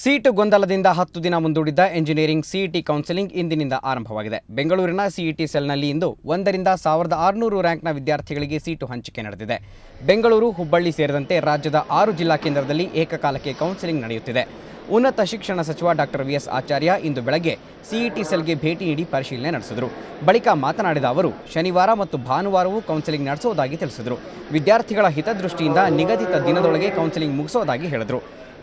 Seat ಗೊಂದಲದಿಂದ 10 ದಿನ ಮುಂದೂಡಿದ್ದ engineering CET counselling ಇಂದಿನಿಂದ ಆರಂಭವಾಗಿದೆ. ಬೆಂಗಳೂರಿನ ಸಿಇಟಿ ಸೆಲ್ನಲ್ಲಿ ಇಂದು 1ರಿಂದ 1600 ರ್ಯಾಂಕ್ನ ವಿದ್ಯಾರ್ಥಿಗಳಿಗೆ ಸೀಟು ಹಂಚಿಕೆ ನಡೆದಿದೆ. ಬೆಂಗಳೂರು, ಹುಬ್ಬಳ್ಳಿ ಸೇರಿದಂತೆ ರಾಜ್ಯದ 6 ಜಿಲ್ಲಾ ಕೇಂದ್ರದಲ್ಲಿ ಏಕಕಾಲಕ್ಕೆ ಕೌನ್ಸೆಲಿಂಗ್ ನಡೆಯುತ್ತಿದೆ. ಉನ್ನತ ಶಿಕ್ಷಣ ಸಚಿವ ಡಾಕ್ಟರ್ ವಿ.ಎಸ್. ಆಚಾರ್ಯ ಇಂದು ಬೆಳಗ್ಗೆ ಸಿಇಟಿ ಸೆಲ್ಗೆ ಭೇಟಿ ನೀಡಿ ಪರಿಶೀಲನೆ ನಡೆಸಿದರು. ಬಳಿಕ ಮಾತನಾಡಿದ ಅವರು, ಶನಿವಾರ ಮತ್ತು ಭಾನುವಾರವೂ ಕೌನ್ಸೆಲಿಂಗ್ ನಡೆಸುವುದಾಗಿ ತಿಳಿಸಿದರು. ವಿದ್ಯಾರ್ಥಿಗಳ ಹಿತದೃಷ್ಟಿಯಿಂದ ನಿಗದಿತ ದಿನದೊಳಗೆ ಕೌನ್ಸೆಲಿಂಗ್ ಮುಗಿಸುವುದಾಗಿ ಹೇಳಿದರು.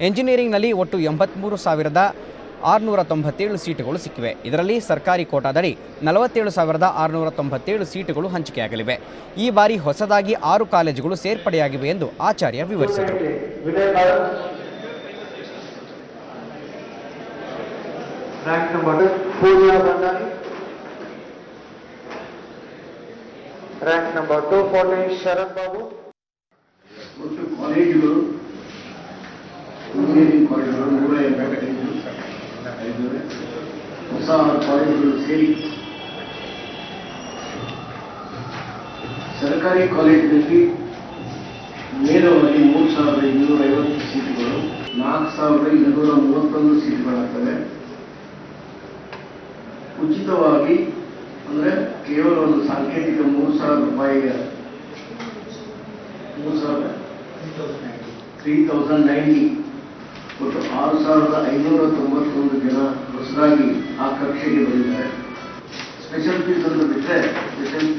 ಎಂಜಿನಿಯರಿಂಗ್ನಲ್ಲಿ ಒಟ್ಟು 83,697 ಸೀಟುಗಳು ಸಿಕ್ಕಿವೆ. ಇದರಲ್ಲಿ ಸರ್ಕಾರಿ ಕೋಟಾದಡಿ 47,697 ಸೀಟುಗಳು ಹಂಚಿಕೆಯಾಗಲಿವೆ. ಈ ಬಾರಿ ಹೊಸದಾಗಿ 6 ಕಾಲೇಜುಗಳು ಸೇರ್ಪಡೆಯಾಗಿವೆ ಎಂದು ಆಚಾರ್ಯ ವಿವರಿಸಿದರು. ರ್ಯಾಂಕ್ ನಂಬರ್ 240 ಶರತ್ ಬಾಬು. ಒಟ್ಟು ಕಾಲೇಜುಗಳು ಇಂಜಿನಿಯರಿಂಗ್ ಕಾಲೇಜುಗಳು 185 ಹೊಸ ಕಾಲೇಜುಗಳು ಸೇರಿ ಸರ್ಕಾರಿ ಕಾಲೇಜಿನಲ್ಲಿ ನೇರವಾಗಿ 3,250 ಸೀಟುಗಳು, 4,231 ಸೀಟುಗಳಾಗ್ತವೆ. ಉಚಿತವಾಗಿ ಅಂದರೆ ಕೇವಲ ಒಂದು ಸಾಂಕೇತಿಕ 3,000 ರೂಪಾಯಿಗೆ 3,090 ಒಟ್ಟು 6,591 ಜನ ಹೊಸದಾಗಿ ಆ ಕಕ್ಷೆಗೆ ಬಂದಿದ್ದಾರೆ. ಸ್ಪೆಷಲ್ ಫೀಸ್ ಅಂತ ಬಿಟ್ಟರೆ ಸ್ಪೆಷಲ್